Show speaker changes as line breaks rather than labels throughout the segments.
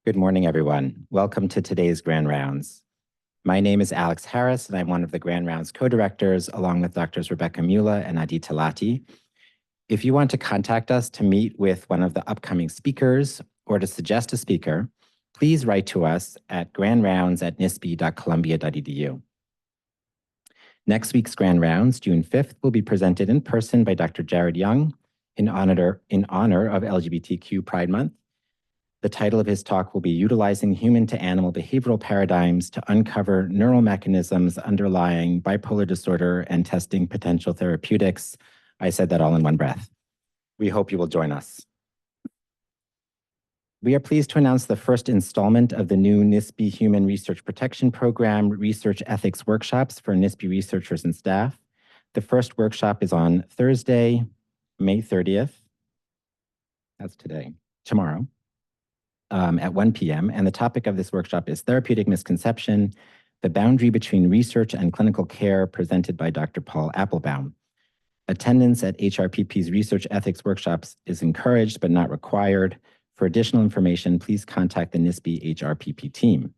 Good morning, everyone. Welcome to today's Grand Rounds. My name is Alex Harris, and I'm one of the Grand Rounds co-directors, along with Drs. Rebecca Mula and Aditya Lati. If you want to contact us to meet with one of the upcoming speakers or to suggest a speaker, please write to us at grandrounds@nisbe.columbia.edu. Next week's Grand Rounds, June 5th, will be presented in person by Dr. Jared Young in honor of LGBTQ Pride Month. The title of his talk will be Utilizing Human-to-Animal Behavioral Paradigms to Uncover Neural Mechanisms Underlying Bipolar Disorder and Testing Potential Therapeutics. I said that all in one breath. We hope you will join us. We are pleased to announce the first installment of the new NISBE Human Research Protection Program Research Ethics Workshops for NISBE researchers and staff. The first workshop is on Thursday, May 30th. That's tomorrow. At 1 p.m. And the topic of this workshop is Therapeutic Misconception, the Boundary Between Research and Clinical Care, presented by Dr. Paul Applebaum. Attendance at HRPP's research ethics workshops is encouraged but not required. For additional information, please contact the NISBE HRPP team.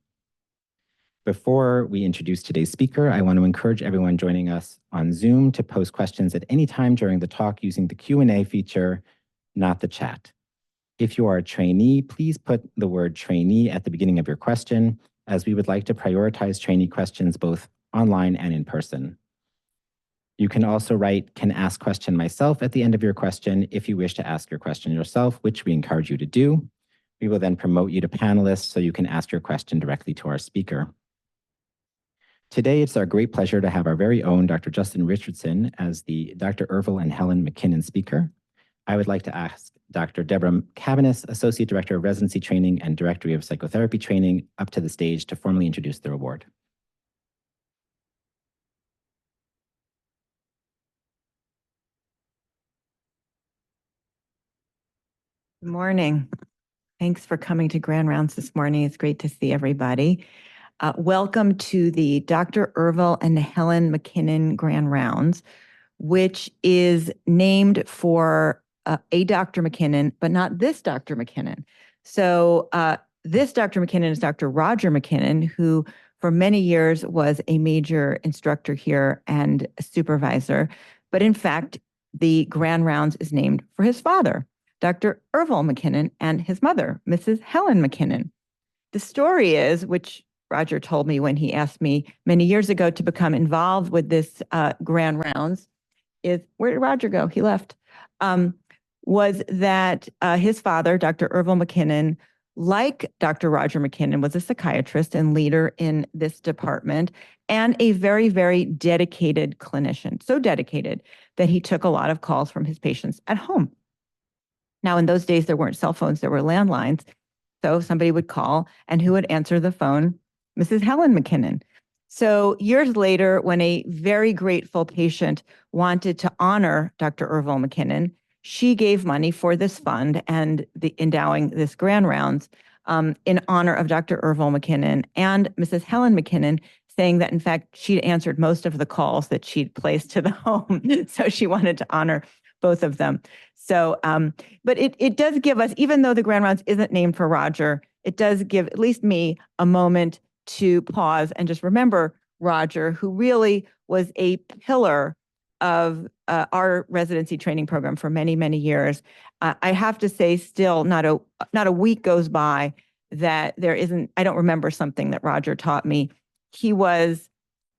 Before we introduce today's speaker, I want to encourage everyone joining us on Zoom to post questions at any time during the talk using the Q&A feature, not the chat. If you are a trainee, please put the word trainee at the beginning of your question, as we would like to prioritize trainee questions both online and in person. You can also write "Can ask question myself" at the end of your question if you wish to ask your question yourself, which we encourage you to do. We will then promote you to panelists so you can ask your question directly to our speaker. Today, it's our great pleasure to have our very own Dr. Justin Richardson as the Dr. Irville and Helen McKinnon speaker. I would like to ask Dr. Deborah Cavanis, Associate Director of Residency Training and Directory of Psychotherapy Training, up to the stage to formally introduce the award.
Good morning. Thanks for coming to Grand Rounds this morning. It's great to see everybody. Welcome to the Dr. Irville and Helen McKinnon Grand Rounds, which is named for a Dr. McKinnon, but not this Dr. McKinnon. So this Dr. McKinnon is Dr. Roger McKinnon, who for many years was a major instructor here and a supervisor. But in fact, the Grand Rounds is named for his father, Dr. Irville McKinnon, and his mother, Mrs. Helen McKinnon. The story is, which Roger told me when he asked me many years ago to become involved with this Grand Rounds, is, where did Roger go? He left. Was that his father, Dr. Irville McKinnon, like Dr. Roger McKinnon, was a psychiatrist and leader in this department and a very, very dedicated clinician. So dedicated that he took a lot of calls from his patients at home. Now, in those days, there weren't cell phones, there were landlines. So somebody would call, and who would answer the phone? Mrs. Helen McKinnon. So years later, when a very grateful patient wanted to honor Dr. Irville McKinnon, she gave money for this fund and the endowing this Grand Rounds in honor of Dr. Irville McKinnon and Mrs. Helen McKinnon, saying that, in fact, she'd answered most of the calls that she'd placed to the home. So she wanted to honor both of them. So, but it does give us, even though the Grand Rounds isn't named for Roger, it does give at least me a moment to pause and just remember Roger, who really was a pillar of our residency training program for many, many years. I have to say, still not a week goes by that I don't remember something that Roger taught me. He was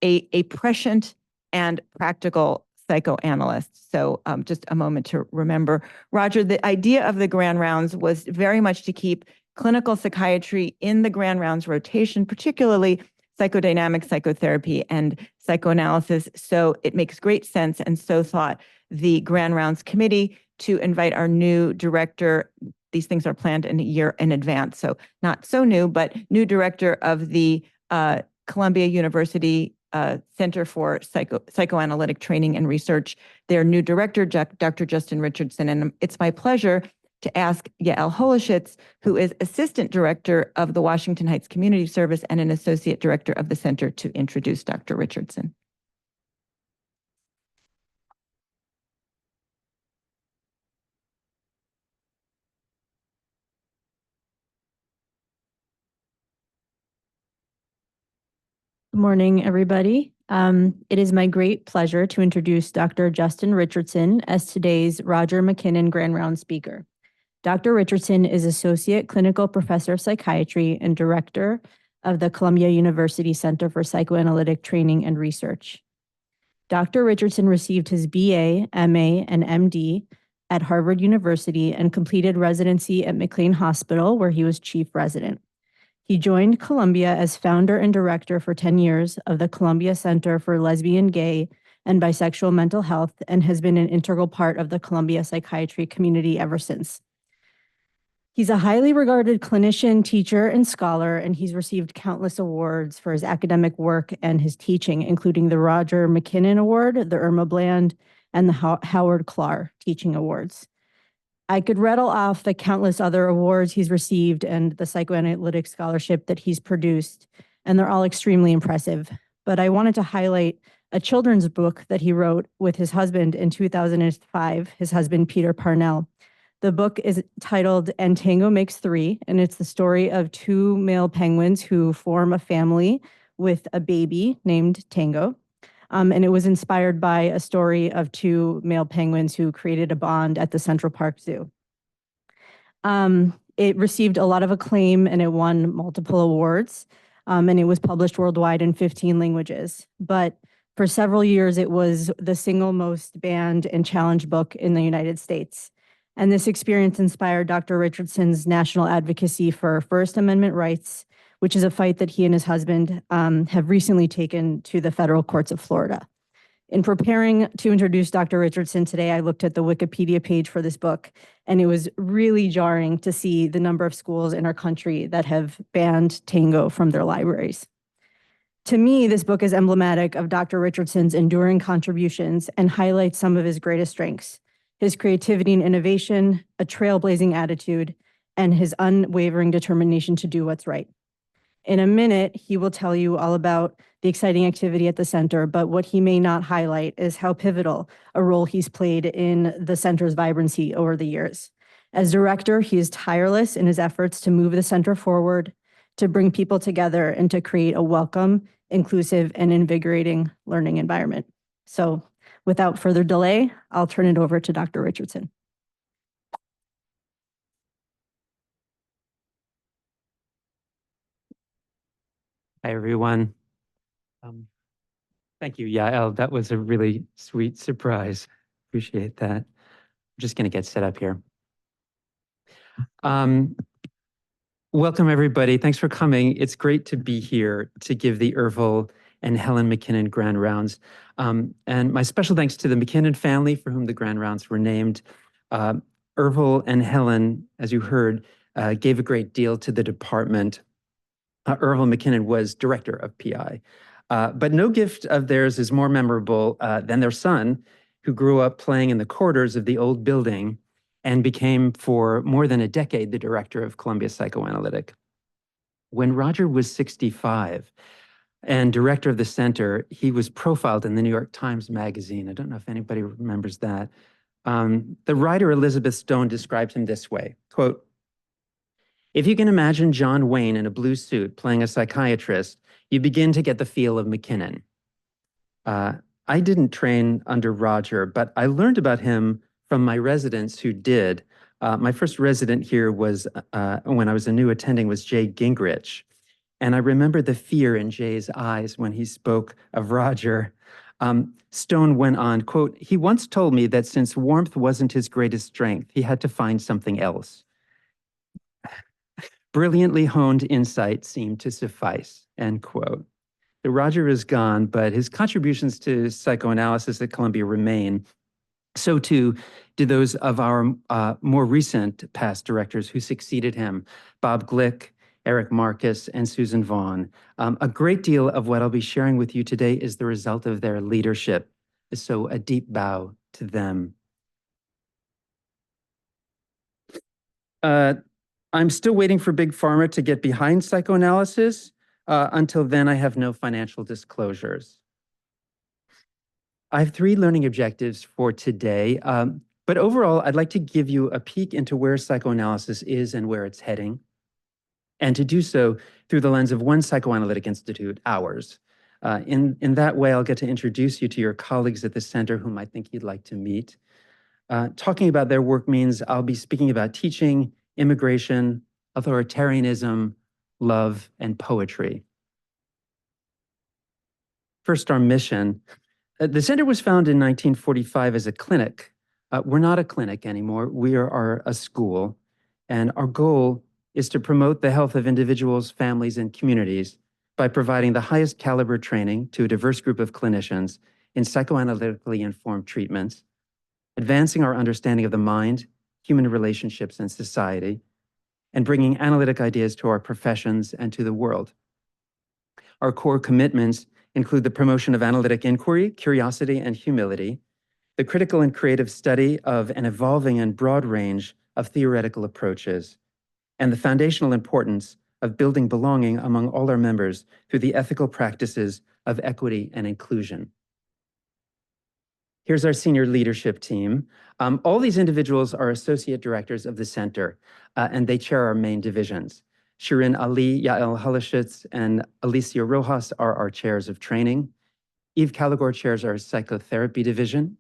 a prescient and practical psychoanalyst. So just a moment to remember. Roger, the idea of the Grand Rounds was very much to keep clinical psychiatry in the Grand Rounds rotation, particularly psychodynamic psychotherapy and psychoanalysis. So it makes great sense, and so thought the Grand Rounds Committee, to invite our new director. These things are planned a year in advance, so not so new, but new director of the Columbia University Center for Psychoanalytic Training and Research, their new director, Dr. Justin Richardson. And it's my pleasure to ask Yael Holishitz, who is Assistant Director of the Washington Heights Community Service and an Associate Director of the Center, to introduce Dr. Richardson.
Good morning, everybody. It is my great pleasure to introduce Dr. Justin Richardson as today's Roger McKinnon Grand Round speaker. Dr. Richardson is Associate Clinical Professor of Psychiatry and Director of the Columbia University Center for Psychoanalytic Training and Research. Dr. Richardson received his BA, MA, and MD at Harvard University and completed residency at McLean Hospital, where he was chief resident. He joined Columbia as founder and director for 10 years of the Columbia Center for Lesbian, Gay, and Bisexual Mental Health and has been an integral part of the Columbia psychiatry community ever since. He's a highly regarded clinician, teacher, and scholar, and he's received countless awards for his academic work and his teaching, including the Roger McKinnon Award, the Irma Bland, and the Howard Clark Teaching Awards. I could rattle off the countless other awards he's received and the psychoanalytic scholarship that he's produced, and they're all extremely impressive. But I wanted to highlight a children's book that he wrote with his husband in 2005, his husband, Peter Parnell. The book is titled And Tango Makes Three, and it's the story of two male penguins who form a family with a baby named Tango. And it was inspired by a story of two male penguins who created a bond at the Central Park Zoo. It received a lot of acclaim and it won multiple awards, and it was published worldwide in 15 languages. But for several years, it was the single most banned and challenged book in the United States. And this experience inspired Dr. Richardson's national advocacy for First Amendment rights, which is a fight that he and his husband have recently taken to the federal courts of Florida. In preparing to introduce Dr. Richardson today, I looked at the Wikipedia page for this book, and it was really jarring to see the number of schools in our country that have banned tango from their libraries. To me, this book is emblematic of Dr. Richardson's enduring contributions and highlights some of his greatest strengths: his creativity and innovation, a trailblazing attitude, and his unwavering determination to do what's right. In a minute, he will tell you all about the exciting activity at the center, but what he may not highlight is how pivotal a role he's played in the center's vibrancy over the years. As director, he is tireless in his efforts to move the center forward, to bring people together, and to create a welcome, inclusive, and invigorating learning environment. So without further delay, I'll turn it over to Dr. Richardson.
Hi, everyone. Thank you, Yael. That was a really sweet surprise. Appreciate that. I'm just going to get set up here. Welcome, everybody. Thanks for coming. It's great to be here to give the Irville and Helen McKinnon Grand Rounds. And my special thanks to the McKinnon family for whom the Grand Rounds were named. Irville and Helen, as you heard, gave a great deal to the department. Irville McKinnon was director of PI. But no gift of theirs is more memorable than their son, who grew up playing in the corridors of the old building and became for more than a decade the director of Columbia Psychoanalytic. When Roger was 65 and director of the center, he was profiled in the New York Times Magazine. I don't know if anybody remembers that. The writer Elizabeth Stone described him this way, quote, "If you can imagine John Wayne in a blue suit playing a psychiatrist, you begin to get the feel of McKinnon." I didn't train under Roger, but I learned about him from my residents who did. My first resident here was, when I was a new attending, was Jay Gingrich. And I remember the fear in Jay's eyes when he spoke of Roger. Stone went on, quote, "He once told me that since warmth wasn't his greatest strength, he had to find something else. Brilliantly honed insight seemed to suffice," end quote. The Roger is gone, but his contributions to psychoanalysis at Columbia remain. So too do those of our more recent past directors who succeeded him, Bob Glick, Eric Marcus, and Susan Vaughn. A great deal of what I'll be sharing with you today is the result of their leadership. So a deep bow to them. I'm still waiting for Big Pharma to get behind psychoanalysis. Until then, I have no financial disclosures. I have 3 learning objectives for today, but overall, I'd like to give you a peek into where psychoanalysis is and where it's heading, and to do so through the lens of one psychoanalytic institute, ours. In that way, I'll get to introduce you to your colleagues at the center whom I think you'd like to meet. Talking about their work means I'll be speaking about teaching, immigration, authoritarianism, love, and poetry. First, our mission. The center was founded in 1945 as a clinic. We're not a clinic anymore. We are a school, and our goal is to promote the health of individuals, families, and communities by providing the highest caliber training to a diverse group of clinicians in psychoanalytically informed treatments, advancing our understanding of the mind, human relationships, and society, and bringing analytic ideas to our professions and to the world. Our core commitments include the promotion of analytic inquiry, curiosity, and humility, the critical and creative study of an evolving and broad range of theoretical approaches, and the foundational importance of building belonging among all our members through the ethical practices of equity and inclusion. Here's our senior leadership team. All these individuals are associate directors of the center, and they chair our main divisions. Shirin Ali, Yael Halashitz, and Alicia Rojas are our chairs of training. Eve Caligore chairs our psychotherapy division.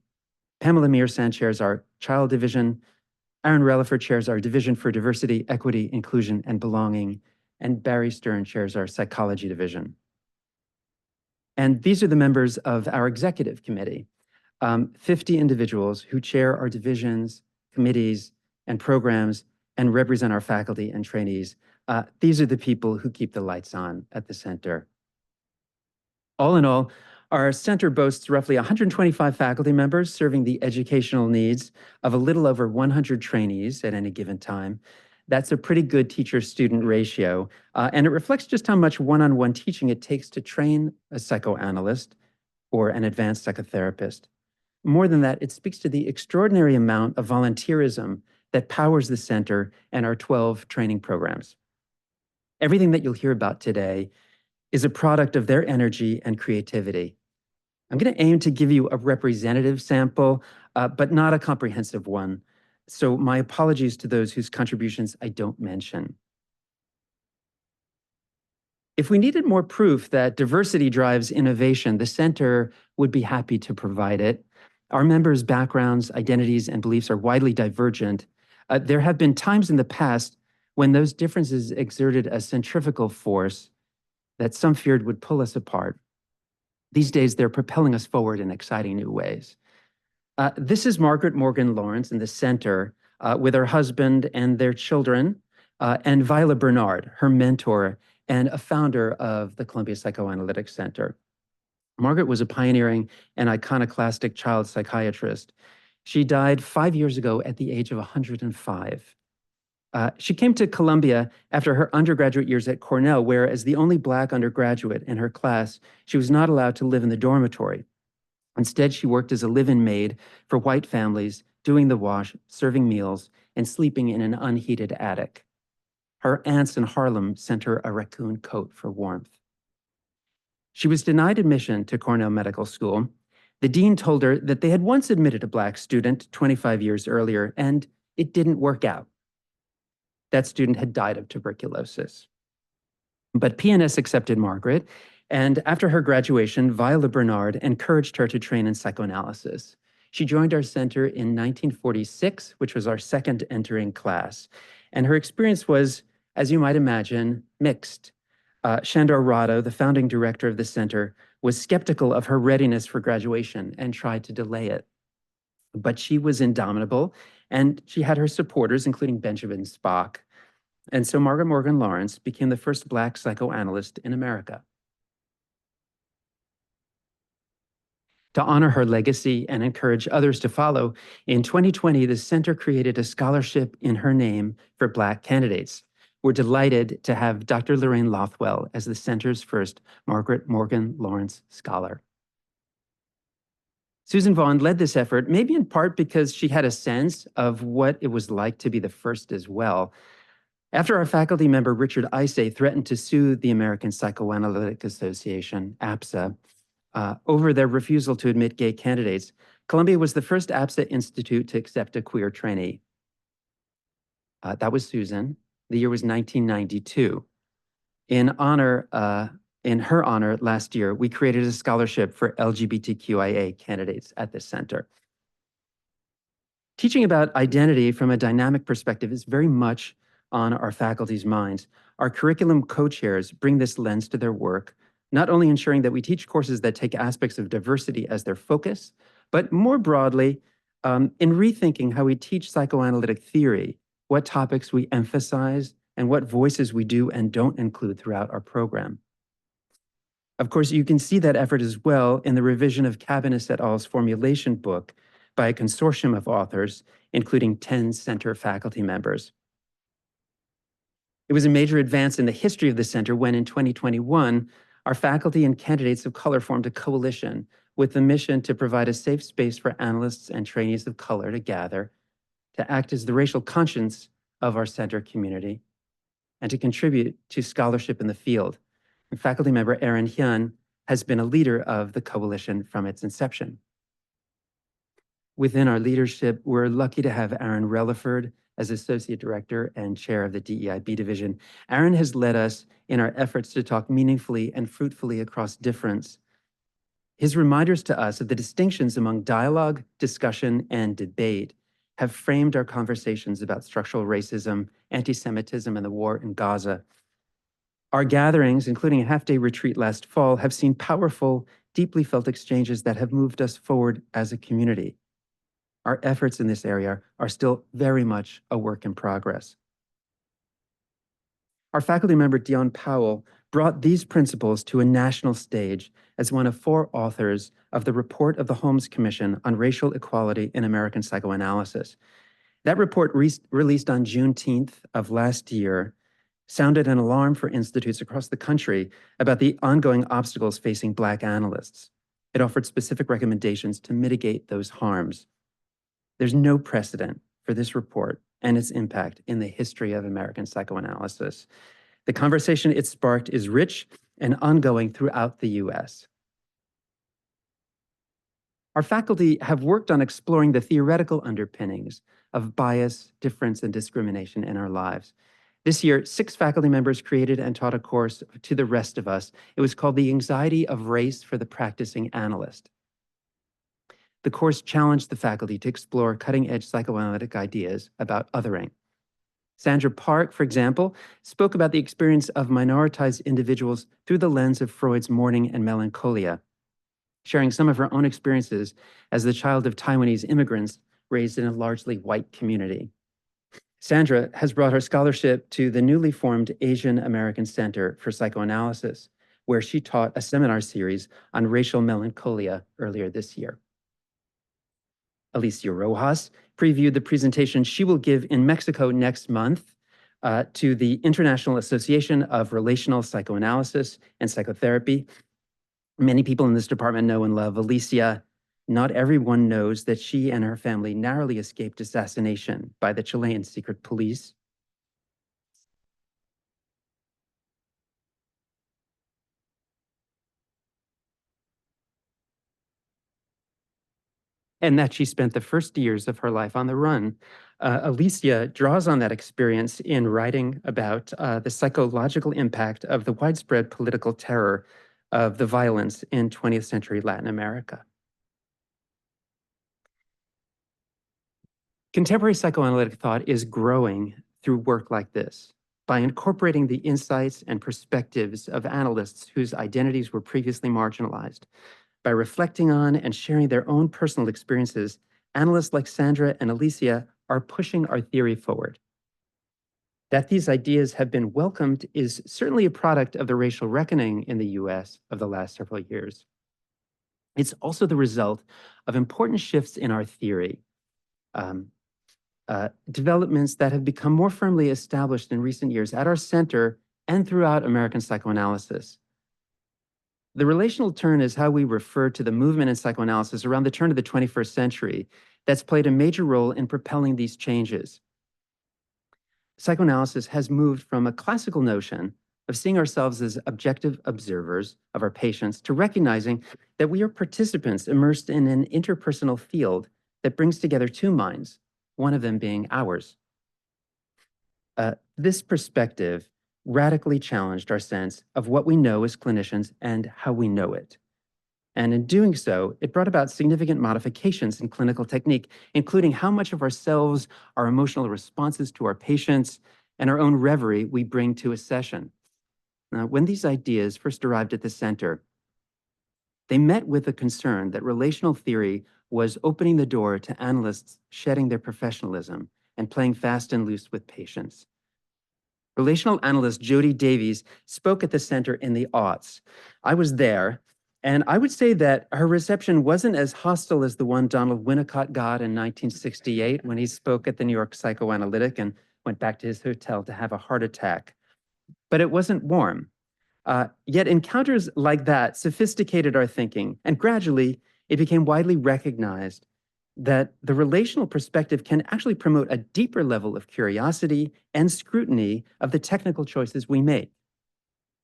Pamela Mearsan chairs our child division. Aaron Relaford chairs our division for diversity, equity, inclusion, and belonging. And Barry Stern chairs our psychology division. And these are the members of our executive committee, 50 individuals who chair our divisions, committees, and programs, and represent our faculty and trainees. These are the people who keep the lights on at the center. All in all, our center boasts roughly 125 faculty members serving the educational needs of a little over 100 trainees at any given time. That's a pretty good teacher-student ratio, and it reflects just how much one-on-one teaching it takes to train a psychoanalyst or an advanced psychotherapist. More than that, it speaks to the extraordinary amount of volunteerism that powers the center and our 12 training programs. Everything that you'll hear about today is a product of their energy and creativity. I'm going to aim to give you a representative sample, but not a comprehensive one. So my apologies to those whose contributions I don't mention. If we needed more proof that diversity drives innovation, the center would be happy to provide it. Our members' backgrounds, identities, and beliefs are widely divergent. There have been times in the past when those differences exerted a centrifugal force that some feared would pull us apart. These days, they're propelling us forward in exciting new ways. This is Margaret Morgan Lawrence in the center with her husband and their children, and Viola Bernard, her mentor and a founder of the Columbia Psychoanalytic Center. Margaret was a pioneering and iconoclastic child psychiatrist. She died 5 years ago at the age of 105. She came to Columbia after her undergraduate years at Cornell, where as the only Black undergraduate in her class, she was not allowed to live in the dormitory. Instead, she worked as a live-in maid for white families, doing the wash, serving meals, and sleeping in an unheated attic. Her aunts in Harlem sent her a raccoon coat for warmth. She was denied admission to Cornell Medical School. The dean told her that they had once admitted a Black student 25 years earlier, and it didn't work out. That student had died of tuberculosis. But PNS accepted Margaret, and after her graduation, Viola Bernard encouraged her to train in psychoanalysis. She joined our center in 1946, which was our second entering class, and her experience was, as you might imagine, mixed. Shandor Rado, the founding director of the center, was skeptical of her readiness for graduation and tried to delay it. But she was indomitable, and she had her supporters, including Benjamin Spock. And so Margaret Morgan Lawrence became the first Black psychoanalyst in America. To honor her legacy and encourage others to follow, in 2020, the center created a scholarship in her name for Black candidates. We're delighted to have Dr. Lorraine Lothwell as the center's first Margaret Morgan Lawrence Scholar. Susan Vaughn led this effort, maybe in part because she had a sense of what it was like to be the first as well. After our faculty member Richard Isay threatened to sue the American Psychoanalytic Association, APSA, over their refusal to admit gay candidates, Columbia was the first APSA institute to accept a queer trainee. That was Susan. The year was 1992. In honor in her honor last year, we created a scholarship for LGBTQIA candidates at this center. Teaching about identity from a dynamic perspective is very much on our faculty's minds. Our curriculum co-chairs bring this lens to their work, not only ensuring that we teach courses that take aspects of diversity as their focus, but more broadly, in rethinking how we teach psychoanalytic theory, what topics we emphasize, and what voices we do and don't include throughout our program. Of course, you can see that effort as well in the revision of Cabanis et al.'s formulation book by a consortium of authors, including 10 center faculty members. It was a major advance in the history of the center when in 2021, our faculty and candidates of color formed a coalition with the mission to provide a safe space for analysts and trainees of color to gather, to act as the racial conscience of our center community, and to contribute to scholarship in the field. And faculty member Erin Hyun has been a leader of the coalition from its inception. Within our leadership, we're lucky to have Aaron Relaford as Associate Director and Chair of the DEIB Division. Aaron has led us in our efforts to talk meaningfully and fruitfully across difference. His reminders to us of the distinctions among dialogue, discussion, and debate have framed our conversations about structural racism, anti-Semitism, and the war in Gaza. Our gatherings, including a half-day retreat last fall, have seen powerful, deeply felt exchanges that have moved us forward as a community. Our efforts in this area are still very much a work in progress. Our faculty member, Dion Powell, brought these principles to a national stage as one of 4 authors of the report of the Holmes Commission on Racial Equality in American Psychoanalysis. That report, released on Juneteenth of last year, sounded an alarm for institutes across the country about the ongoing obstacles facing Black analysts. It offered specific recommendations to mitigate those harms. There's no precedent for this report and its impact in the history of American psychoanalysis. The conversation it sparked is rich and ongoing throughout the US. Our faculty have worked on exploring the theoretical underpinnings of bias, difference, and discrimination in our lives. This year, 6 faculty members created and taught a course to the rest of us. It was called The Anxiety of Race for the Practicing Analyst. The course challenged the faculty to explore cutting-edge psychoanalytic ideas about othering. Sandra Park, for example, spoke about the experience of minoritized individuals through the lens of Freud's mourning and melancholia, sharing some of her own experiences as the child of Taiwanese immigrants raised in a largely white community. Sandra has brought her scholarship to the newly formed Asian American Center for Psychoanalysis, where she taught a seminar series on racial melancholia earlier this year. Alicia Rojas previewed the presentation she will give in Mexico next month to the International Association of Relational Psychoanalysis and Psychotherapy. Many people in this department know and love Alicia. Not everyone knows that she and her family narrowly escaped assassination by the Chilean secret police. And that she spent the first years of her life on the run. Alicia draws on that experience in writing about the psychological impact of the widespread political terror of the violence in 20th century Latin America. Contemporary psychoanalytic thought is growing through work like this, by incorporating the insights and perspectives of analysts whose identities were previously marginalized. By reflecting on and sharing their own personal experiences, analysts like Sandra and Alicia are pushing our theory forward. That these ideas have been welcomed is certainly a product of the racial reckoning in the US of the last several years. It's also the result of important shifts in our theory, developments that have become more firmly established in recent years at our center and throughout American psychoanalysis. The relational turn is how we refer to the movement in psychoanalysis around the turn of the 21st century that's played a major role in propelling these changes. Psychoanalysis has moved from a classical notion of seeing ourselves as objective observers of our patients to recognizing that we are participants immersed in an interpersonal field that brings together 2 minds, one of them being ours. This perspective radically challenged our sense of what we know as clinicians and how we know it. And in doing so, it brought about significant modifications in clinical technique, including how much of ourselves, our emotional responses to our patients, and our own reverie we bring to a session. Now, when these ideas first arrived at the center, they met with a concern that relational theory was opening the door to analysts shedding their professionalism and playing fast and loose with patients. Relational analyst Jody Davies spoke at the center in the aughts. I was there, and I would say that her reception wasn't as hostile as the one Donald Winnicott got in 1968 when he spoke at the New York Psychoanalytic and went back to his hotel to have a heart attack. But it wasn't warm. Yet encounters like that sophisticated our thinking, and gradually it became widely recognized that the relational perspective can actually promote a deeper level of curiosity and scrutiny of the technical choices we make,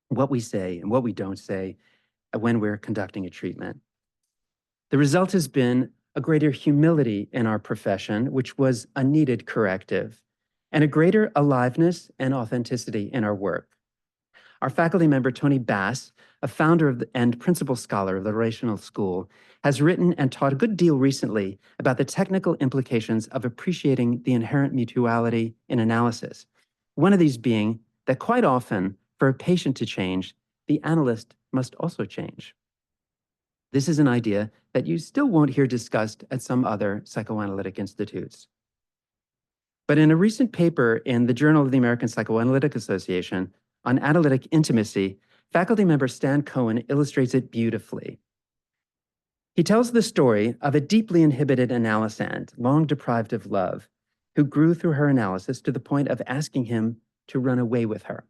what we say and what we don't say when we're conducting a treatment. The result has been a greater humility in our profession, which was a needed corrective, and a greater aliveness and authenticity in our work. Our faculty member, Tony Bass, a founder and principal scholar of the Relational School, has written and taught a good deal recently about the technical implications of appreciating the inherent mutuality in analysis. One of these being that quite often, for a patient to change, the analyst must also change. This is an idea that you still won't hear discussed at some other psychoanalytic institutes. But in a recent paper in the Journal of the American Psychoanalytic Association on analytic intimacy, faculty member Stan Cohen illustrates it beautifully. He tells the story of a deeply inhibited analysand, long deprived of love, who grew through her analysis to the point of asking him to run away with her.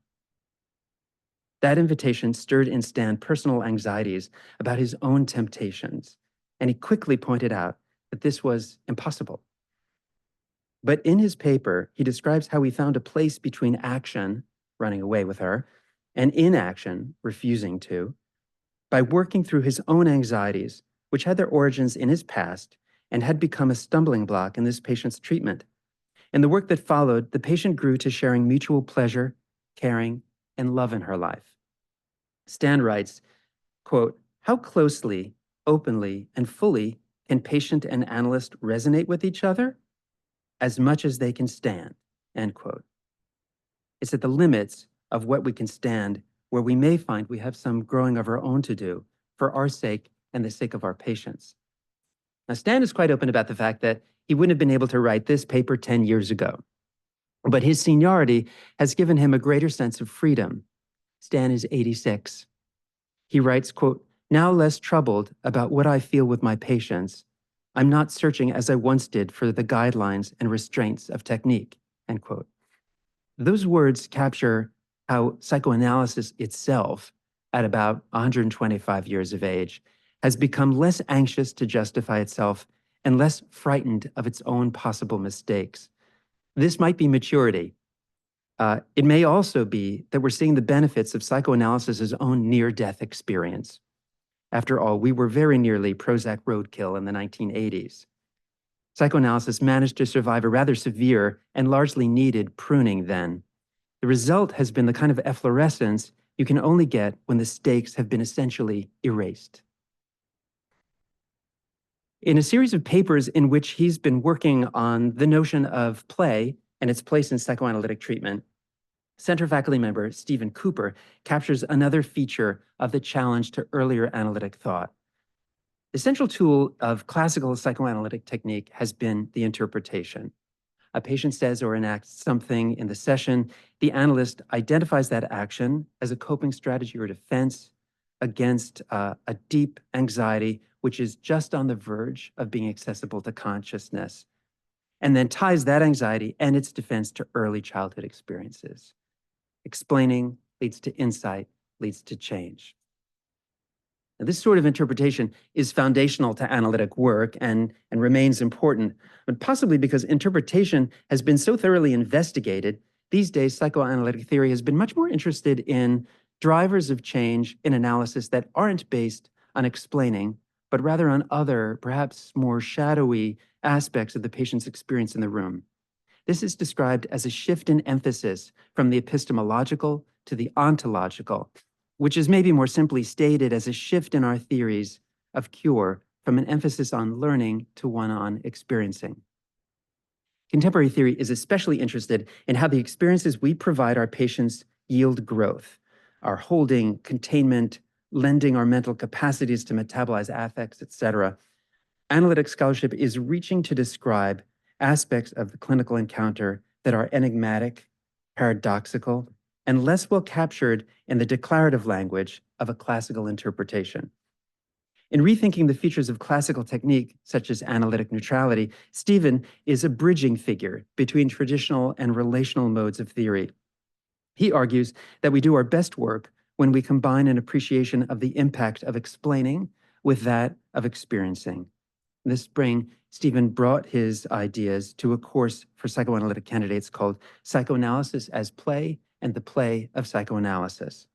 That invitation stirred in Stan personal anxieties about his own temptations, and he quickly pointed out that this was impossible. But in his paper, he describes how he found a place between action, running away with her, and inaction, refusing to, by working through his own anxieties, which had their origins in his past and had become a stumbling block in this patient's treatment. In the work that followed, the patient grew to sharing mutual pleasure, caring, and love in her life. Stan writes, quote, "How closely, openly, and fully can patient and analyst resonate with each other? As much as they can stand," end quote. It's at the limits of what we can stand where we may find we have some growing of our own to do for our sake and the sake of our patients. Now, Stan is quite open about the fact that he wouldn't have been able to write this paper 10 years ago, but his seniority has given him a greater sense of freedom. Stan is 86. He writes, quote, "Now less troubled about what I feel with my patients, I'm not searching as I once did for the guidelines and restraints of technique," end quote. Those words capture how psychoanalysis itself, at about 125 years of age, has become less anxious to justify itself and less frightened of its own possible mistakes. This might be maturity. It may also be that we're seeing the benefits of psychoanalysis's own near-death experience. After all, we were very nearly Prozac roadkill in the 1980s. Psychoanalysis managed to survive a rather severe and largely needed pruning then. The result has been the kind of efflorescence you can only get when the stakes have been essentially erased. In a series of papers in which he's been working on the notion of play and its place in psychoanalytic treatment, Center faculty member Stephen Cooper captures another feature of the challenge to earlier analytic thought. The central tool of classical psychoanalytic technique has been the interpretation. A patient says or enacts something in the session. The analyst identifies that action as a coping strategy or defense against a deep anxiety, which is just on the verge of being accessible to consciousness, and then ties that anxiety and its defense to early childhood experiences. Explaining leads to insight, leads to change. Now, this sort of interpretation is foundational to analytic work and remains important, but possibly because interpretation has been so thoroughly investigated, these days psychoanalytic theory has been much more interested in drivers of change in analysis that aren't based on explaining, but rather on other, perhaps more shadowy aspects of the patient's experience in the room. This is described as a shift in emphasis from the epistemological to the ontological, which is maybe more simply stated as a shift in our theories of cure from an emphasis on learning to one on experiencing. Contemporary theory is especially interested in how the experiences we provide our patients yield growth, our holding, containment, lending our mental capacities to metabolize affects, etc. Analytic scholarship is reaching to describe aspects of the clinical encounter that are enigmatic, paradoxical, and less well captured in the declarative language of a classical interpretation. In rethinking the features of classical technique, such as analytic neutrality, Stephen is a bridging figure between traditional and relational modes of theory. He argues that we do our best work when we combine an appreciation of the impact of explaining with that of experiencing. This spring, Stephen brought his ideas to a course for psychoanalytic candidates called Psychoanalysis as Play and the Play of Psychoanalysis.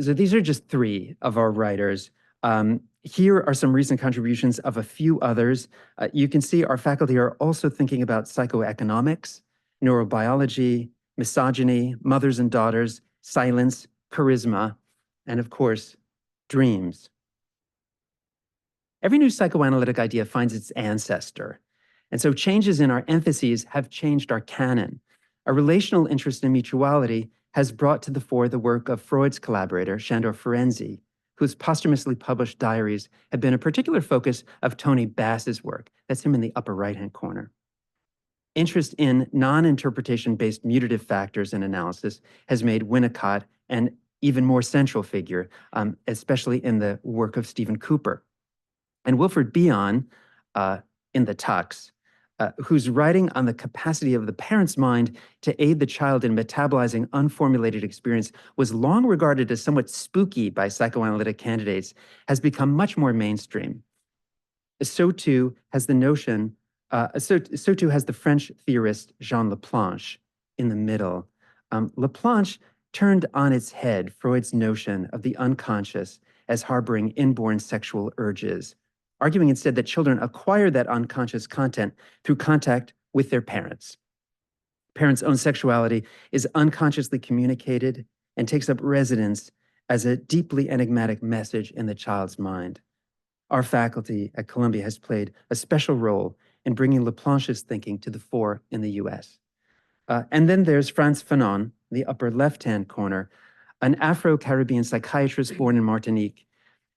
So these are just three of our writers. Here are some recent contributions of a few others. You can see our faculty are also thinking about psychoeconomics, neurobiology, misogyny, mothers and daughters, silence, charisma, and of course, dreams. Every new psychoanalytic idea finds its ancestor. And so changes in our emphases have changed our canon. A relational interest in mutuality has brought to the fore the work of Freud's collaborator, Sándor Ferenczi, whose posthumously published diaries have been a particular focus of Tony Bass's work. That's him in the upper right-hand corner. Interest in non-interpretation-based mutative factors in analysis has made Winnicott an even more central figure, especially in the work of Stephen Cooper. And Wilfred Bion, in the Tux, whose writing on the capacity of the parent's mind to aid the child in metabolizing unformulated experience was long regarded as somewhat spooky by psychoanalytic candidates, has become much more mainstream. So too has the notion, so too has the French theorist Jean Laplanche in the middle. Laplanche turned on its head Freud's notion of the unconscious as harboring inborn sexual urges, arguing instead that children acquire that unconscious content through contact with their parents. Parents' own sexuality is unconsciously communicated and takes up residence as a deeply enigmatic message in the child's mind. Our faculty at Columbia has played a special role in bringing Laplanche's thinking to the fore in the US. And then there's Frantz Fanon, the upper left-hand corner, an Afro-Caribbean psychiatrist born in Martinique.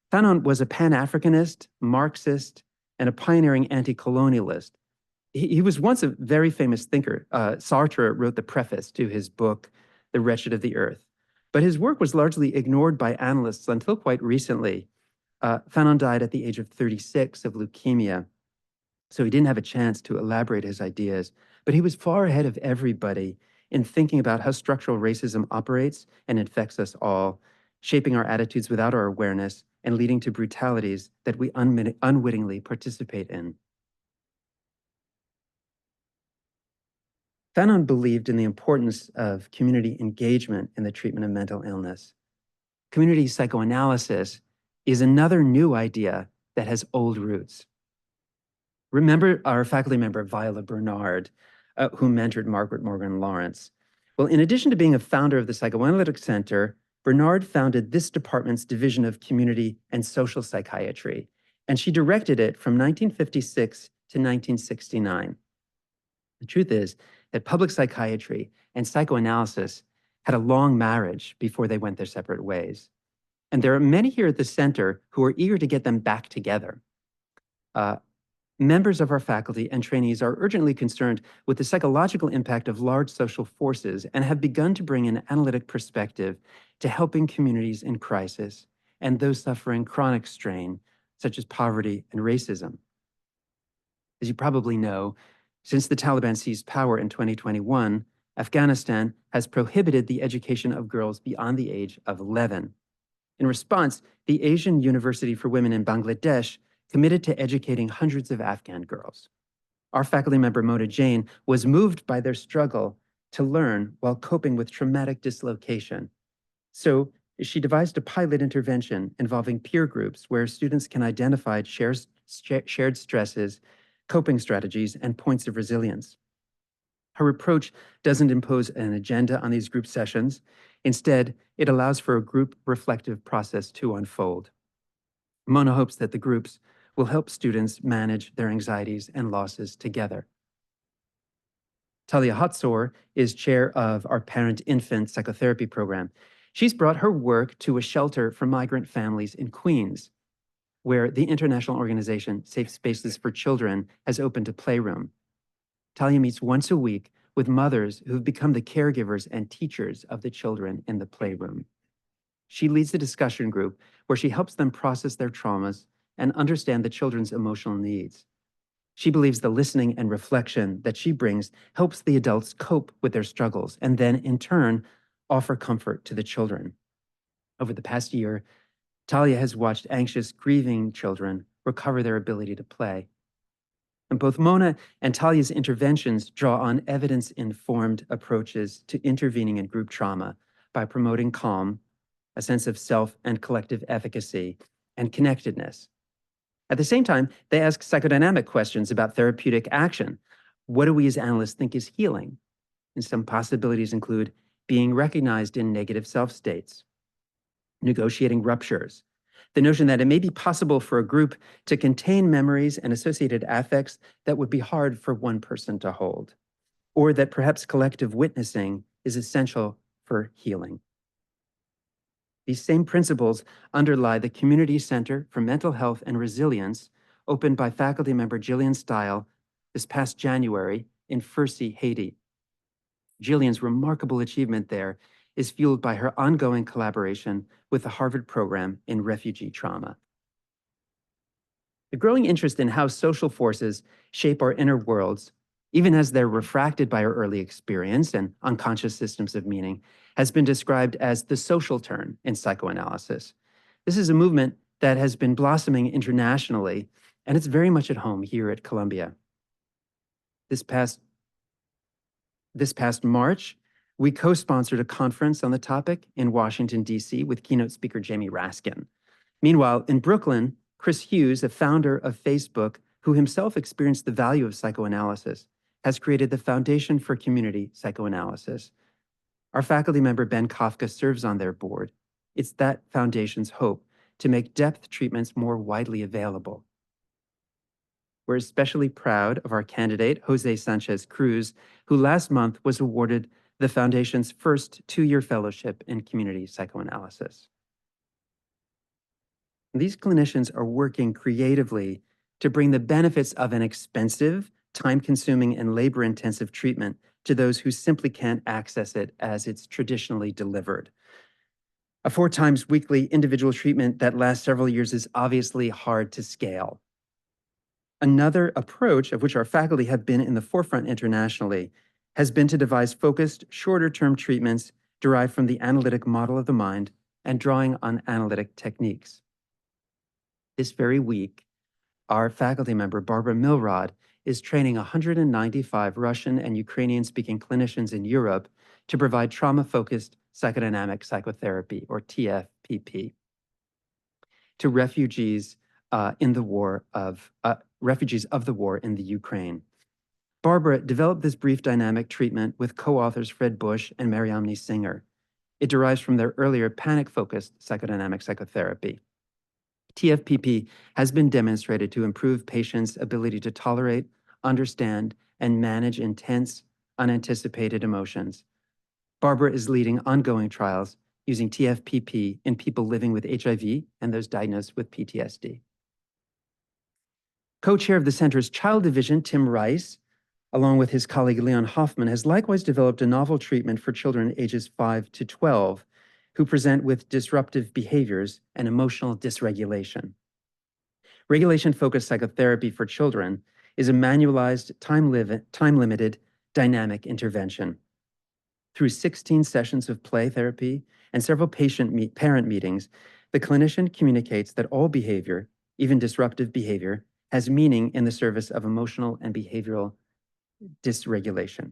Fanon was a Pan-Africanist, Marxist, and a pioneering anti-colonialist. He was once a very famous thinker. Sartre wrote the preface to his book, The Wretched of the Earth. But his work was largely ignored by analysts until quite recently. Fanon died at the age of 36 of leukemia, so he didn't have a chance to elaborate his ideas. But he was far ahead of everybody in thinking about how structural racism operates and infects us all, shaping our attitudes without our awareness, and leading to brutalities that we unwittingly participate in. Fanon believed in the importance of community engagement in the treatment of mental illness. Community psychoanalysis is another new idea that has old roots. Remember our faculty member, Viola Bernard, who mentored Margaret Morgan Lawrence. Well, in addition to being a founder of the Psychoanalytic Center, Bernard founded this department's division of community and social psychiatry, and she directed it from 1956 to 1969. The truth is that public psychiatry and psychoanalysis had a long marriage before they went their separate ways. And there are many here at the center who are eager to get them back together. Members of our faculty and trainees are urgently concerned with the psychological impact of large social forces and have begun to bring an analytic perspective to helping communities in crisis and those suffering chronic strain, such as poverty and racism. As you probably know, since the Taliban seized power in 2021, Afghanistan has prohibited the education of girls beyond the age of 11. In response, the Asian University for Women in Bangladesh committed to educating hundreds of Afghan girls. Our faculty member, Mona Jain, was moved by their struggle to learn while coping with traumatic dislocation. So she devised a pilot intervention involving peer groups where students can identify shared stresses, coping strategies, and points of resilience. Her approach doesn't impose an agenda on these group sessions. Instead, it allows for a group reflective process to unfold. Mona hopes that the groups will help students manage their anxieties and losses together. Talia Hotzor is chair of our parent-infant psychotherapy program. She's brought her work to a shelter for migrant families in Queens, where the international organization Safe Spaces for Children has opened a playroom. Talia meets once a week with mothers who've become the caregivers and teachers of the children in the playroom. She leads the discussion group where she helps them process their traumas and understand the children's emotional needs. She believes the listening and reflection that she brings helps the adults cope with their struggles and then, in turn, offer comfort to the children. Over the past year, Talia has watched anxious, grieving children recover their ability to play. And both Mona and Talia's interventions draw on evidence-informed approaches to intervening in group trauma by promoting calm, a sense of self and collective efficacy, and connectedness. At the same time, they ask psychodynamic questions about therapeutic action. What do we as analysts think is healing? And some possibilities include being recognized in negative self states, negotiating ruptures, the notion that it may be possible for a group to contain memories and associated affects that would be hard for one person to hold, or that perhaps collective witnessing is essential for healing. These same principles underlie the Community Center for Mental Health and Resilience, opened by faculty member Jillian Stile this past January in Fursi, Haiti. Jillian's remarkable achievement there is fueled by her ongoing collaboration with the Harvard program in refugee trauma. The growing interest in how social forces shape our inner worlds, even as they're refracted by our early experience and unconscious systems of meaning, has been described as the social turn in psychoanalysis. This is a movement that has been blossoming internationally, and it's very much at home here at Columbia. This past March, we co-sponsored a conference on the topic in Washington, D.C. with keynote speaker Jamie Raskin. Meanwhile, in Brooklyn, Chris Hughes, a founder of Facebook, who himself experienced the value of psychoanalysis, has created the Foundation for Community Psychoanalysis. Our faculty member, Ben Kafka, serves on their board. It's that foundation's hope to make depth treatments more widely available. We're especially proud of our candidate, Jose Sanchez Cruz, who last month was awarded the Foundation's first 2-year fellowship in community psychoanalysis. These clinicians are working creatively to bring the benefits of an expensive, time-consuming, and labor-intensive treatment to those who simply can't access it as it's traditionally delivered. A 4 times weekly individual treatment that lasts several years is obviously hard to scale. Another approach, of which our faculty have been in the forefront internationally, has been to devise focused, shorter-term treatments derived from the analytic model of the mind and drawing on analytic techniques. This very week, our faculty member, Barbara Milrod, is training 195 Russian and Ukrainian-speaking clinicians in Europe to provide trauma-focused psychodynamic psychotherapy, or TFPP, to refugees of the war in the Ukraine. Barbara developed this brief dynamic treatment with co-authors Fred Bush and Mariamne Singer. It derives from their earlier panic-focused psychodynamic psychotherapy. TFPP has been demonstrated to improve patients' ability to tolerate, understand, and manage intense, unanticipated emotions. Barbara is leading ongoing trials using TFPP in people living with HIV and those diagnosed with PTSD. Co-chair of the center's child division, Tim Rice, along with his colleague Leon Hoffman, has likewise developed a novel treatment for children ages 5 to 12 who present with disruptive behaviors and emotional dysregulation. Regulation-focused psychotherapy for children is a manualized, time-limited, dynamic intervention. Through 16 sessions of play therapy and several parent meetings, the clinician communicates that all behavior, even disruptive behavior, has meaning in the service of emotional and behavioral dysregulation.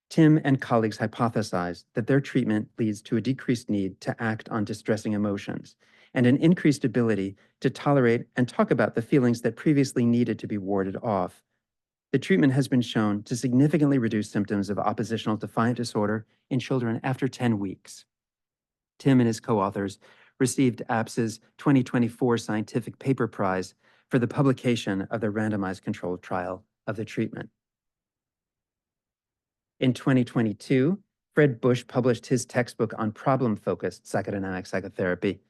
Tim and colleagues hypothesized that their treatment leads to a decreased need to act on distressing emotions and an increased ability to tolerate and talk about the feelings that previously needed to be warded off. The treatment has been shown to significantly reduce symptoms of oppositional defiant disorder in children after 10 weeks. Tim and his co-authors received APS's 2024 Scientific Paper Prize for the publication of the randomized controlled trial of the treatment. In 2022, Fred Bush published his textbook on problem-focused psychodynamic psychotherapy.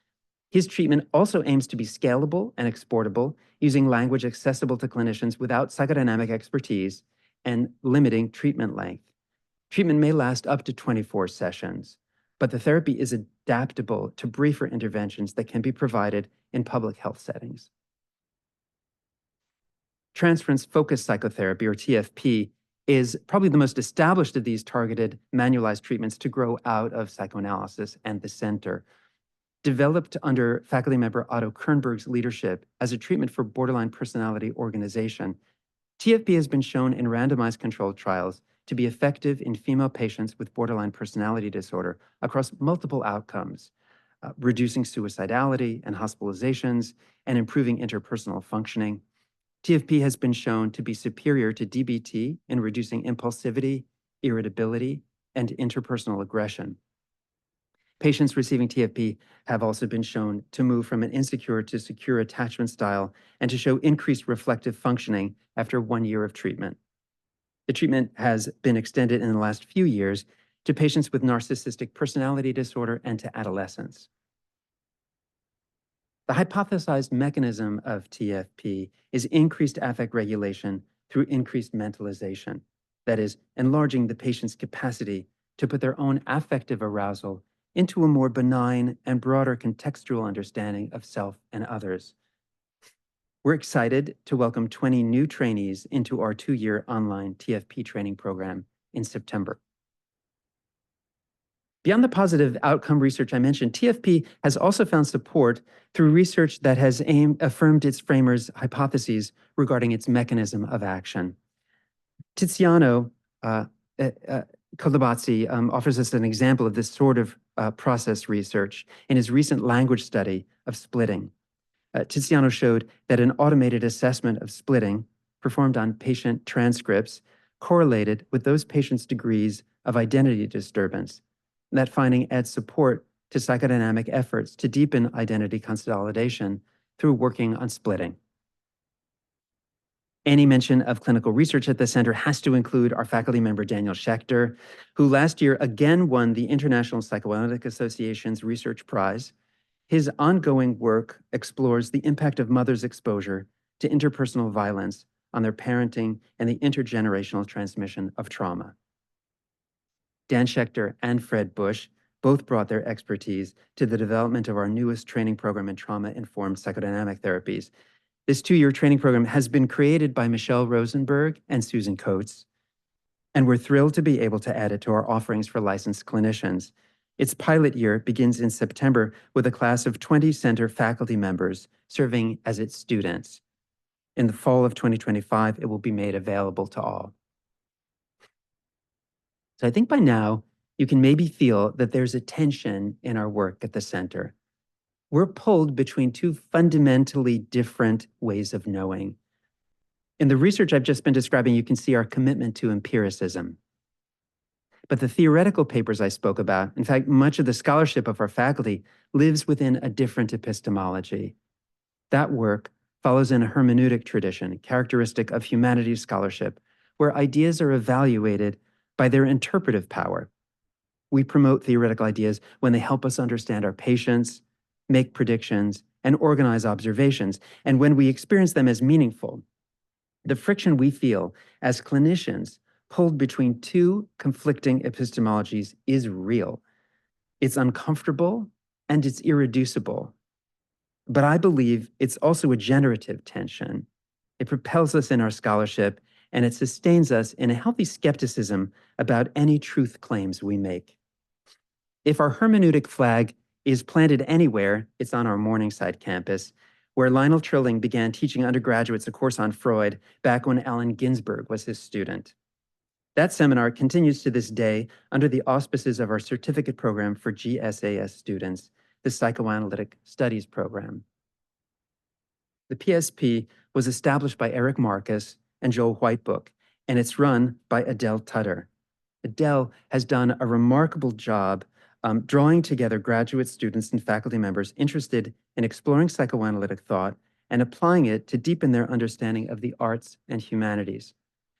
His treatment also aims to be scalable and exportable, using language accessible to clinicians without psychodynamic expertise and limiting treatment length. Treatment may last up to 24 sessions, but the therapy is adaptable to briefer interventions that can be provided in public health settings. Transference-focused psychotherapy, or TFP, is probably the most established of these targeted manualized treatments to grow out of psychoanalysis and the center. Developed under faculty member Otto Kernberg's leadership as a treatment for borderline personality organization, TFP has been shown in randomized controlled trials to be effective in female patients with borderline personality disorder across multiple outcomes, reducing suicidality and hospitalizations and improving interpersonal functioning. TFP has been shown to be superior to DBT in reducing impulsivity, irritability, and interpersonal aggression. Patients receiving TFP have also been shown to move from an insecure to secure attachment style and to show increased reflective functioning after 1 year of treatment. The treatment has been extended in the last few years to patients with narcissistic personality disorder and to adolescents. The hypothesized mechanism of TFP is increased affect regulation through increased mentalization, that is, enlarging the patient's capacity to put their own affective arousal into a more benign and broader contextual understanding of self and others. We're excited to welcome 20 new trainees into our 2-year online TFP training program in September. Beyond the positive outcome research I mentioned, TFP has also found support through research that has affirmed its framers' hypotheses regarding its mechanism of action. Tiziano Caldabazzi offers us an example of this sort of process research in his recent language study of splitting. Tiziano showed that an automated assessment of splitting performed on patient transcripts correlated with those patients' degrees of identity disturbance. That finding adds support to psychodynamic efforts to deepen identity consolidation through working on splitting. Any mention of clinical research at the center has to include our faculty member, Daniel Schechter, who last year again won the International Psychoanalytic Association's Research Prize. His ongoing work explores the impact of mothers' exposure to interpersonal violence on their parenting and the intergenerational transmission of trauma. Dan Schechter and Fred Bush both brought their expertise to the development of our newest training program in trauma-informed psychodynamic therapies. This 2-year training program has been created by Michelle Rosenberg and Susan Coates, and we're thrilled to be able to add it to our offerings for licensed clinicians. Its pilot year begins in September with a class of 20 center faculty members serving as its students. In the fall of 2025, it will be made available to all. So I think by now, you can maybe feel that there's a tension in our work at the center. We're pulled between two fundamentally different ways of knowing. In the research I've just been describing, you can see our commitment to empiricism. But the theoretical papers I spoke about, in fact, much of the scholarship of our faculty, lives within a different epistemology. That work follows in a hermeneutic tradition, characteristic of humanities scholarship, where ideas are evaluated by their interpretive power. We promote theoretical ideas when they help us understand our patients, make predictions, and organize observations, and when we experience them as meaningful. The friction we feel as clinicians pulled between two conflicting epistemologies is real. It's uncomfortable and it's irreducible. But I believe it's also a generative tension. It propels us in our scholarship, and it sustains us in a healthy skepticism about any truth claims we make. If our hermeneutic flag is planted anywhere, it's on our Morningside campus, where Lionel Trilling began teaching undergraduates a course on Freud back when Allen Ginsberg was his student. That seminar continues to this day under the auspices of our certificate program for GSAS students, the Psychoanalytic Studies program. The PSP was established by Eric Marcus and Joel Whitebook, and it's run by Adele Tutter. Adele has done a remarkable job drawing together graduate students and faculty members interested in exploring psychoanalytic thought and applying it to deepen their understanding of the arts and humanities.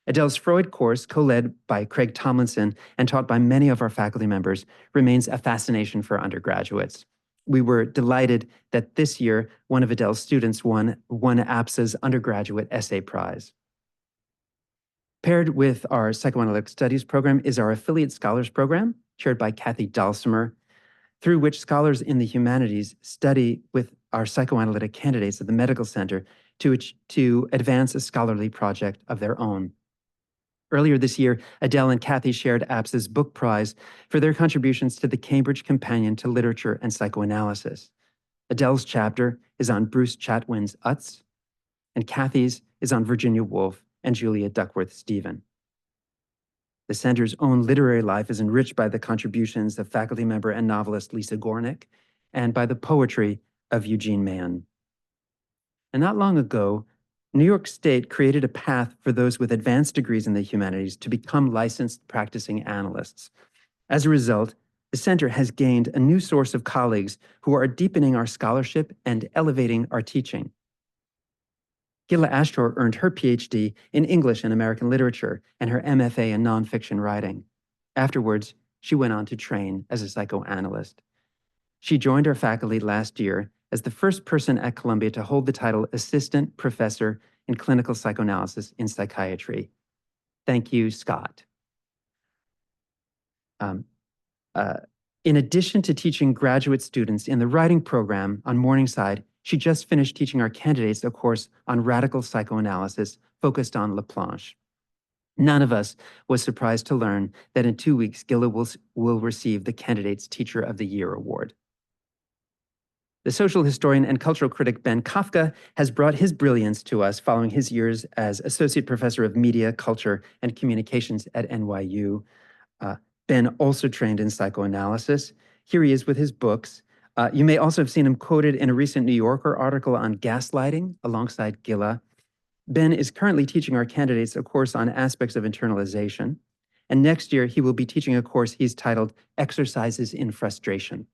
Adele's Freud course, co-led by Craig Tomlinson and taught by many of our faculty members, remains a fascination for undergraduates. We were delighted that this year, one of Adele's students won APSA's undergraduate essay prize. Paired with our Psychoanalytic Studies program is our Affiliate Scholars Program, chaired by Kathy Dalsimer, through which scholars in the humanities study with our psychoanalytic candidates at the Medical Center to advance a scholarly project of their own. Earlier this year, Adele and Kathy shared APSA's book prize for their contributions to the Cambridge Companion to Literature and Psychoanalysis. Adele's chapter is on Bruce Chatwin's Utz, and Kathy's is on Virginia Woolf and Julia Duckworth-Stephen. The center's own literary life is enriched by the contributions of faculty member and novelist Lisa Gornick and by the poetry of Eugene Mann. And not long ago, New York State created a path for those with advanced degrees in the humanities to become licensed practicing analysts. As a result, the center has gained a new source of colleagues who are deepening our scholarship and elevating our teaching. Gilla Ashtor earned her PhD in English and American literature and her MFA in nonfiction writing. Afterwards, she went on to train as a psychoanalyst. She joined our faculty last year as the first person at Columbia to hold the title Assistant Professor in Clinical Psychoanalysis in Psychiatry. Thank you, Scott. In addition to teaching graduate students in the writing program on Morningside, she just finished teaching our candidates a course on radical psychoanalysis focused on Laplanche. None of us was surprised to learn that in 2 weeks, Gilla will receive the Candidates Teacher of the Year award. The social historian and cultural critic Ben Kafka has brought his brilliance to us following his years as Associate Professor of Media, Culture, and Communications at NYU. Ben also trained in psychoanalysis. Here he is with his books. You may also have seen him quoted in a recent New Yorker article on gaslighting alongside Gilla. Ben is currently teaching our candidates a course on aspects of internalization. And next year, he will be teaching a course he's titled Exercises in Frustration.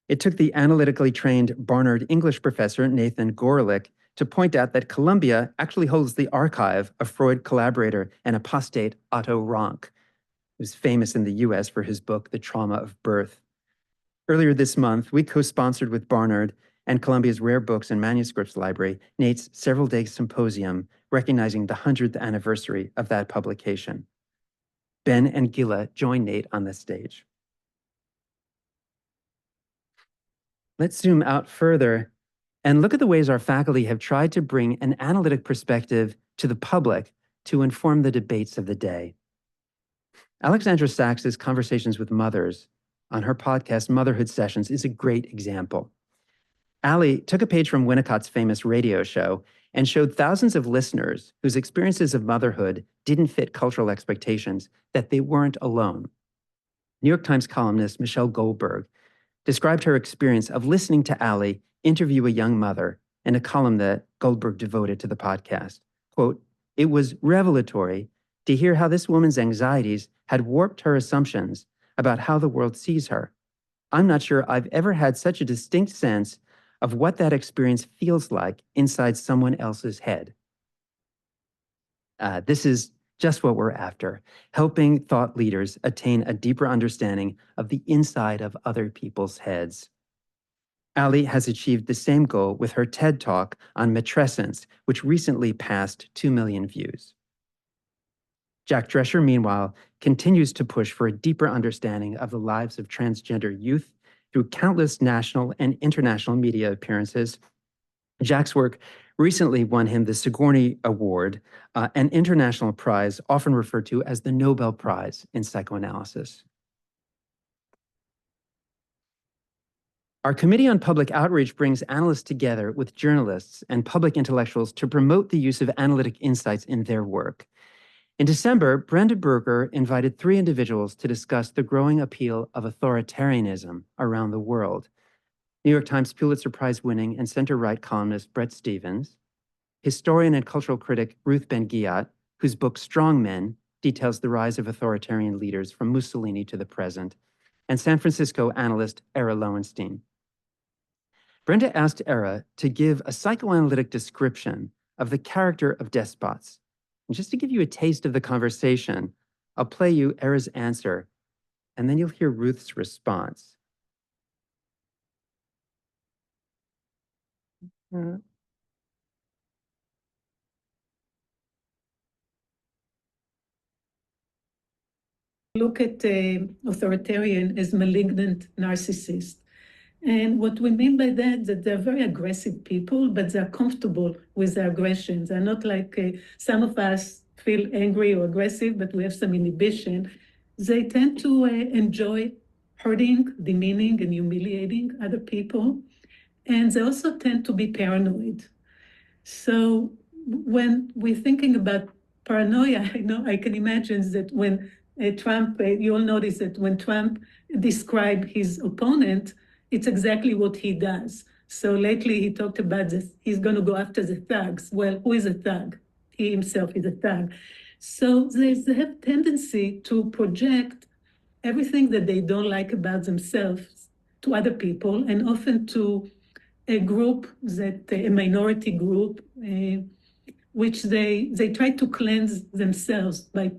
It took the analytically trained Barnard English professor, Nathan Gorelick, to point out that Columbia actually holds the archive of Freud collaborator and apostate Otto Rank, who's famous in the US for his book, The Trauma of Birth. Earlier this month, we co-sponsored with Barnard and Columbia's Rare Books and Manuscripts Library, Nate's several-day symposium recognizing the 100th anniversary of that publication. Ben and Gilla join Nate on the stage. Let's zoom out further and look at the ways our faculty have tried to bring an analytic perspective to the public to inform the debates of the day. Alexandra Sachs's Conversations with Mothers on her podcast, Motherhood Sessions, is a great example. Allie took a page from Winnicott's famous radio show and showed thousands of listeners whose experiences of motherhood didn't fit cultural expectations that they weren't alone. New York Times columnist Michelle Goldberg described her experience of listening to Allie interview a young mother in a column that Goldberg devoted to the podcast. Quote, "It was revelatory to hear how this woman's anxieties had warped her assumptions about how the world sees her. I'm not sure I've ever had such a distinct sense of what that experience feels like inside someone else's head." This is just what we're after, helping thought leaders attain a deeper understanding of the inside of other people's heads. Allie has achieved the same goal with her TED Talk on matrescence, which recently passed 2 million views. Jack Drescher, meanwhile, continues to push for a deeper understanding of the lives of transgender youth through countless national and international media appearances. Jack's work recently won him the Sigourney Award, an international prize often referred to as the Nobel Prize in Psychoanalysis. Our Committee on Public Outreach brings analysts together with journalists and public intellectuals to promote the use of analytic insights in their work. In December, Brenda Berger invited 3 individuals to discuss the growing appeal of authoritarianism around the world. New York Times Pulitzer Prize winning and center-right columnist Bret Stephens, historian and cultural critic Ruth Ben-Ghiat, whose book Strong Men details the rise of authoritarian leaders from Mussolini to the present, and San Francisco analyst Era Lowenstein. Brenda asked Era to give a psychoanalytic description of the character of despots. And just to give you a taste of the conversation, I'll play you Era's answer, and then you'll hear Ruth's response.
Look at authoritarian as malignant narcissist. And what we mean by that, that they're very aggressive people, but they're comfortable with their aggressions. They're not like some of us feel angry or aggressive, but we have some inhibition. They tend to enjoy hurting, demeaning, and humiliating other people. And they also tend to be paranoid. So when we're thinking about paranoia, I can imagine that when Trump, you all notice that when Trump described his opponent, it's exactly what he does. So lately he talked about this, he's going to go after the thugs. Well, who is a thug? He himself is a thug. So they have tendency to project everything that they don't like about themselves to other people, and often to a group, a minority group, which they try to cleanse themselves by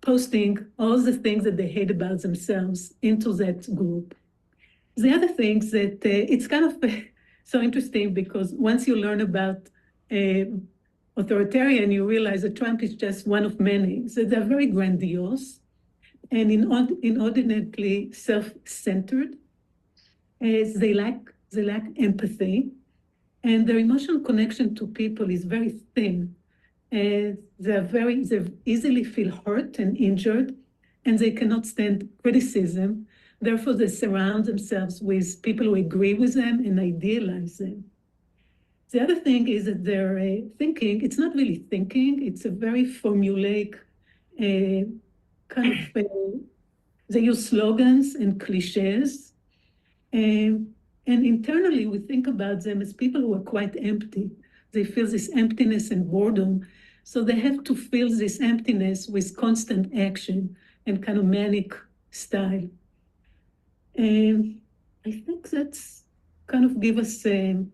posting all the things that they hate about themselves into that group. The other things that it's kind of so interesting, because once you learn about authoritarian, you realize that Trump is just one of many. So they're very grandiose and inordinately self-centered. They lack empathy, and their emotional connection to people is very thin. They easily feel hurt and injured, and they cannot stand criticism. Therefore, they surround themselves with people who agree with them and idealize them. The other thing is that their thinking, it's not really thinking, it's a very formulaic kind of, they use slogans and cliches. And internally, we think about them as people who are quite empty. They feel this emptiness and boredom. So they have to fill this emptiness with constant action and kind of manic style. And I think that's kind of give us an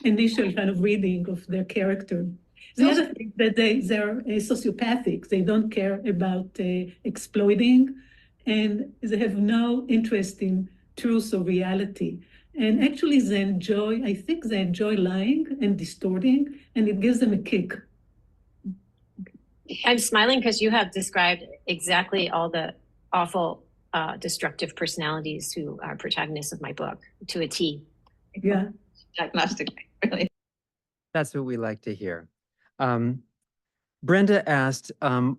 initial kind of reading of their character. The other thing that they're sociopathic. They don't care about exploiting, and they have no interest in truth or reality. And actually I think they enjoy lying and distorting, and it gives them a kick.
I'm smiling because you have described exactly all the awful, destructive personalities who are protagonists of my book to a T.
Yeah.
Diagnostic, really.
That's what we like to hear. Brenda asked,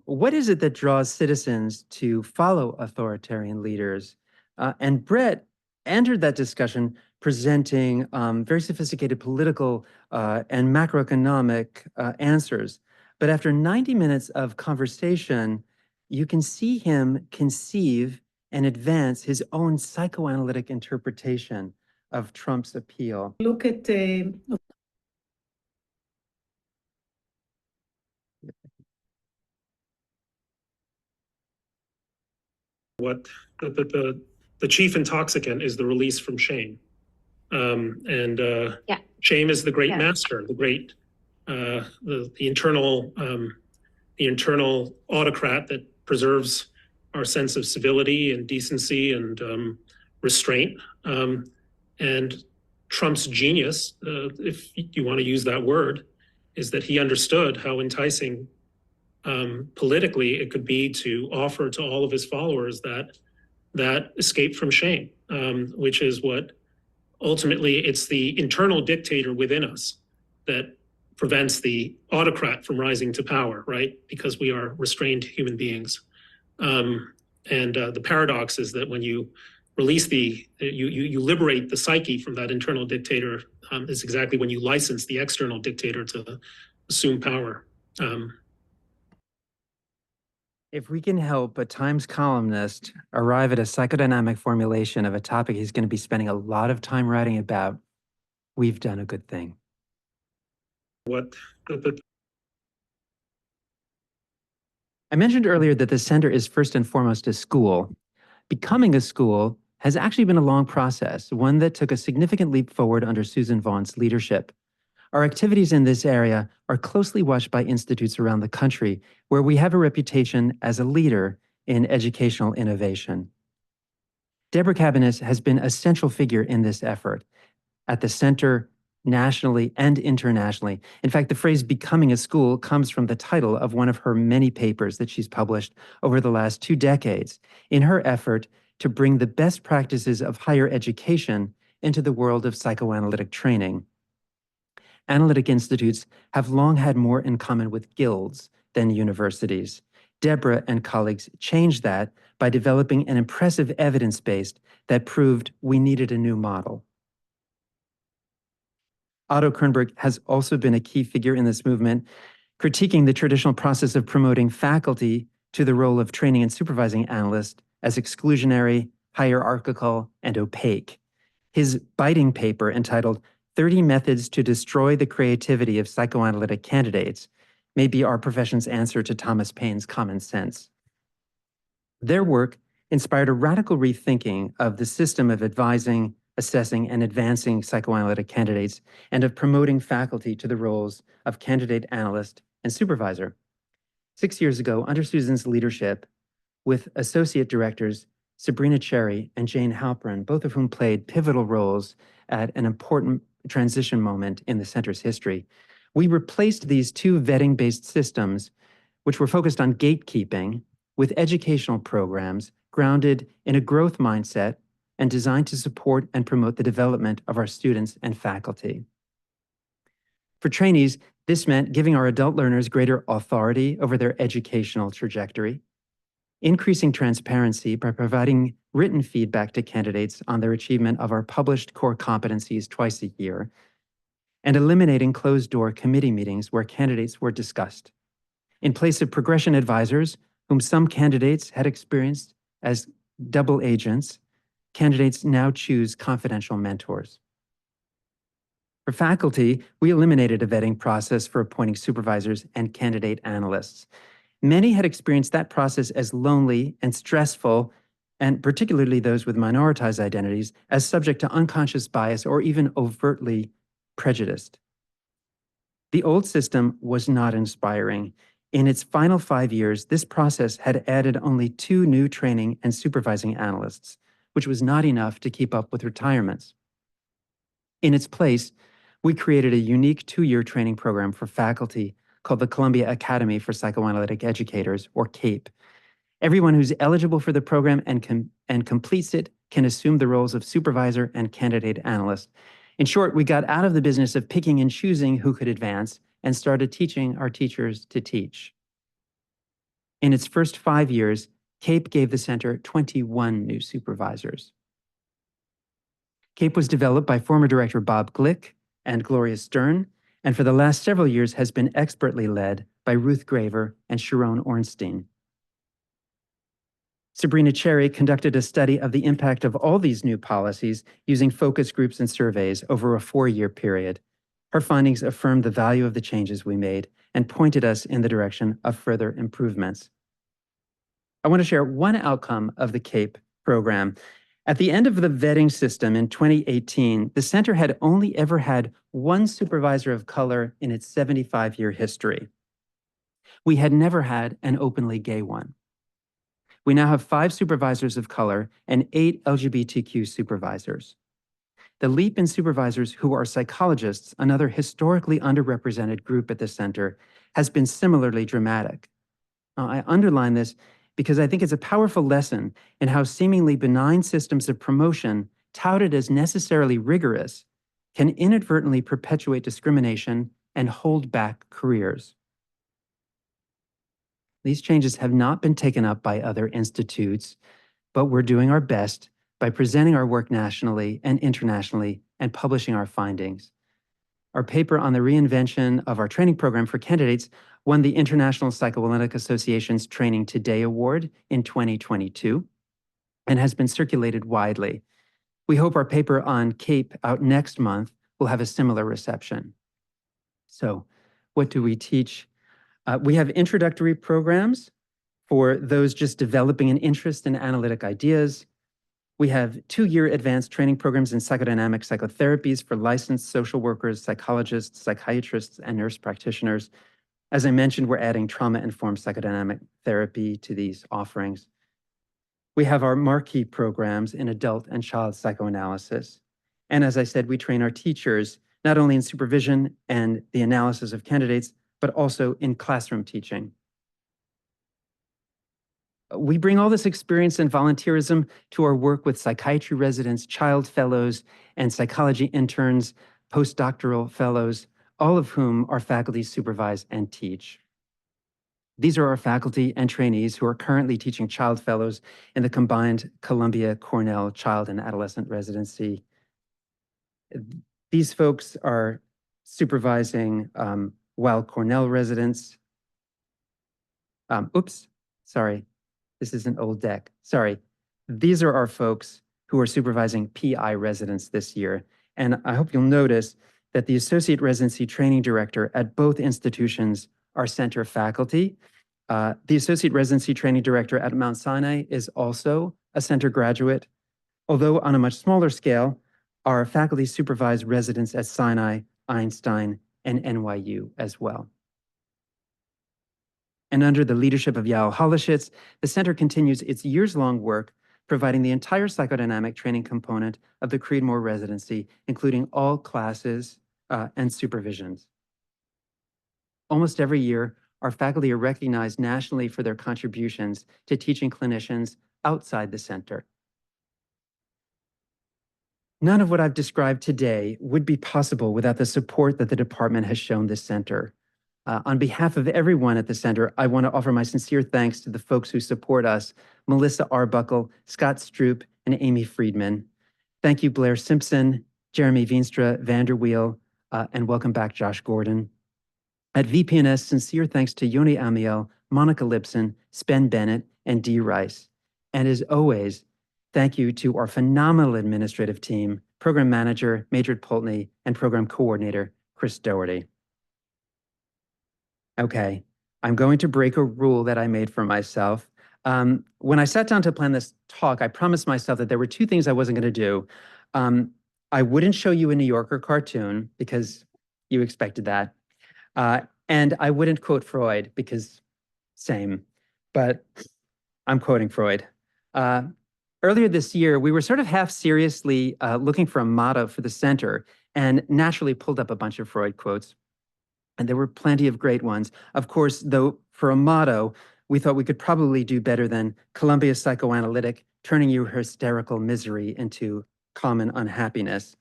what is it that draws citizens to follow authoritarian leaders? And Brett entered that discussion presenting very sophisticated political and macroeconomic answers. But after 90 minutes of conversation, you can see him conceive and advance his own psychoanalytic interpretation of Trump's appeal.
Look at
what the chief intoxicant is the release from shame.
Yeah.
Shame is the great master, the great the internal autocrat that preserves our sense of civility and decency and restraint. And Trump's genius, if you want to use that word, is that he understood how enticing politically it could be to offer to all of his followers that escape from shame, which is what ultimately it's the internal dictator within us that prevents the autocrat from rising to power, right? Because we are restrained human beings. The paradox is that when you release you liberate the psyche from that internal dictator, is exactly when you license the external dictator to assume power.
If we can help a Times columnist arrive at a psychodynamic formulation of a topic he's going to be spending a lot of time writing about, we've done a good thing.
what
I mentioned earlier that the center is first and foremost a school. Becoming a school has actually been a long process, one that took a significant leap forward under Susan Vaughan's leadership. Our activities in this area are closely watched by institutes around the country, where we have a reputation as a leader in educational innovation. Deborah Cabanis has been a central figure in this effort at the center, nationally and internationally. In fact, the phrase becoming a school comes from the title of one of her many papers that she's published over the last 2 decades in her effort to bring the best practices of higher education into the world of psychoanalytic training. Analytic institutes have long had more in common with guilds than universities. Deborah and colleagues changed that by developing an impressive evidence base that proved we needed a new model. Otto Kernberg has also been a key figure in this movement, critiquing the traditional process of promoting faculty to the role of training and supervising analysts as exclusionary, hierarchical, and opaque. His biting paper entitled 30 Methods to Destroy the Creativity of Psychoanalytic Candidates may be our profession's answer to Thomas Paine's common sense. Their work inspired a radical rethinking of the system of advising, assessing, and advancing psychoanalytic candidates, and of promoting faculty to the roles of candidate analyst and supervisor. 6 years ago, under Susan's leadership, with associate directors Sabrina Cherry and Jane Halperin, both of whom played pivotal roles at an important transition moment in the center's history, we replaced these 2 vetting-based systems, which were focused on gatekeeping, with educational programs grounded in a growth mindset and designed to support and promote the development of our students and faculty. For trainees, this meant giving our adult learners greater authority over their educational trajectory, increasing transparency by providing written feedback to candidates on their achievement of our published core competencies twice a year, and eliminating closed-door committee meetings where candidates were discussed. In place of progression advisors, whom some candidates had experienced as double agents, candidates now choose confidential mentors. For faculty, we eliminated a vetting process for appointing supervisors and candidate analysts. Many had experienced that process as lonely and stressful, and particularly those with minoritized identities, as subject to unconscious bias or even overtly prejudiced. The old system was not inspiring. In its final 5 years, this process had added only 2 new training and supervising analysts, which was not enough to keep up with retirements. In its place, we created a unique 2-year training program for faculty called the Columbia Academy for Psychoanalytic Educators, or CAPE. Everyone who's eligible for the program and completes it can assume the roles of supervisor and candidate analyst. In short, we got out of the business of picking and choosing who could advance and started teaching our teachers to teach. In its first 5 years, CAPE gave the center 21 new supervisors. CAPE was developed by former director Bob Glick and Gloria Stern, and for the last several years has been expertly led by Ruth Graver and Sharon Ornstein. Sabrina Cherry conducted a study of the impact of all these new policies using focus groups and surveys over a 4-year period. Her findings affirmed the value of the changes we made and pointed us in the direction of further improvements. I want to share one outcome of the CAPE program. At the end of the vetting system in 2018, the center had only ever had 1 supervisor of color in its 75-year history. We had never had an openly gay one. We now have 5 supervisors of color and 8 LGBTQ supervisors. The leap in supervisors who are psychologists, another historically underrepresented group at the center, has been similarly dramatic. I underline this because I think it's a powerful lesson in how seemingly benign systems of promotion, touted as necessarily rigorous, can inadvertently perpetuate discrimination and hold back careers. These changes have not been taken up by other institutes, but we're doing our best by presenting our work nationally and internationally and publishing our findings. Our paper on the reinvention of our training program for candidates won the International Psychoanalytic Association's Training Today Award in 2022 and has been circulated widely. We hope our paper on CAPE out next month will have a similar reception. So, What do we teach? We have introductory programs for those just developing an interest in analytic ideas. We have 2-year advanced training programs in psychodynamic psychotherapies for licensed social workers, psychologists, psychiatrists, and nurse practitioners. As I mentioned, we're adding trauma-informed psychodynamic therapy to these offerings. We have our marquee programs in adult and child psychoanalysis. And as I said, we train our teachers not only in supervision and the analysis of candidates, but also in classroom teaching. We bring all this experience and volunteerism to our work with psychiatry residents, child fellows, and psychology interns, postdoctoral fellows, all of whom our faculty supervise and teach. These are our faculty and trainees who are currently teaching child fellows in the combined Columbia-Cornell Child and Adolescent Residency. These folks are supervising Weill Cornell residents. Oops, sorry. This is an old deck. Sorry. These are our folks who are supervising PI residents this year. And I hope you'll notice that the Associate Residency Training Director at both institutions are center faculty. The Associate Residency Training Director at Mount Sinai is also a center graduate, although on a much smaller scale, our faculty supervise residents at Sinai, Einstein, and NYU as well. And under the leadership of Yael Holishitz, the center continues its years-long work providing the entire psychodynamic training component of the Creedmoor residency, including all classes and supervisions. Almost every year, our faculty are recognized nationally for their contributions to teaching clinicians outside the center. None of what I've described today would be possible without the support that the department has shown this center. On behalf of everyone at the center, I want to offer my sincere thanks to the folks who support us, Melissa Arbuckle, Scott Stroop, and Amy Friedman. Thank you, Blair Simpson, Jeremy Veenstra, Vanderweel, and welcome back, Josh Gordon. At VPNS, sincere thanks to Yoni Amiel, Monica Lipson, Spen Bennett, and Dee Rice. And as always, thank you to our phenomenal administrative team, Program Manager, Madrid Poltney, and Program Coordinator, Chris Doherty. Okay, I'm going to break a rule that I made for myself. When I sat down to plan this talk, I promised myself that there were 2 things I wasn't going to do. I wouldn't show you a New Yorker cartoon because you expected that. And I wouldn't quote Freud because same, but I'm quoting Freud. Earlier this year, we were sort of half seriously looking for a motto for the center and naturally pulled up a bunch of Freud quotes. And there were plenty of great ones. Of course, though, for a motto, we thought we could probably do better than Columbia Psychoanalytic, turning your hysterical misery into common unhappiness.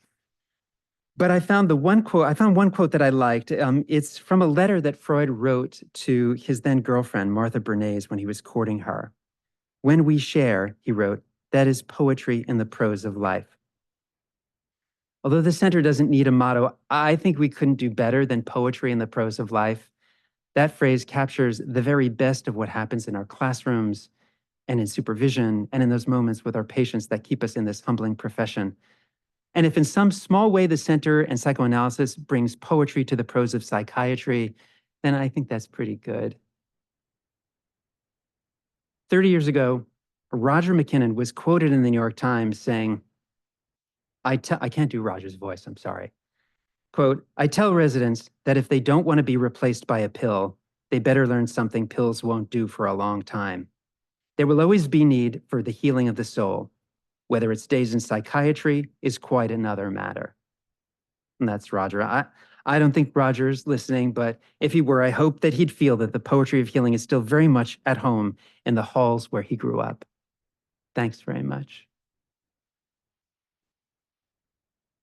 But I found one quote that I liked. It's from a letter that Freud wrote to his then girlfriend, Martha Bernays, when he was courting her. When we share, he wrote, that is poetry in the prose of life. Although the center doesn't need a motto, I think we couldn't do better than poetry in the prose of life. That phrase captures the very best of what happens in our classrooms and in supervision and in those moments with our patients that keep us in this humbling profession. And if in some small way the center and psychoanalysis brings poetry to the prose of psychiatry, then I think that's pretty good. 30 years ago, Roger McKinnon was quoted in the New York Times saying, I can't do Roger's voice, I'm sorry. Quote, I tell residents that if they don't want to be replaced by a pill, they better learn something pills won't do for a long time. There will always be need for the healing of the soul. Whether it stays in psychiatry is quite another matter. And that's Roger. I don't think Roger's listening, but if he were, I hope that he'd feel that the poetry of healing is still very much at home in the halls where he grew up. Thanks very much.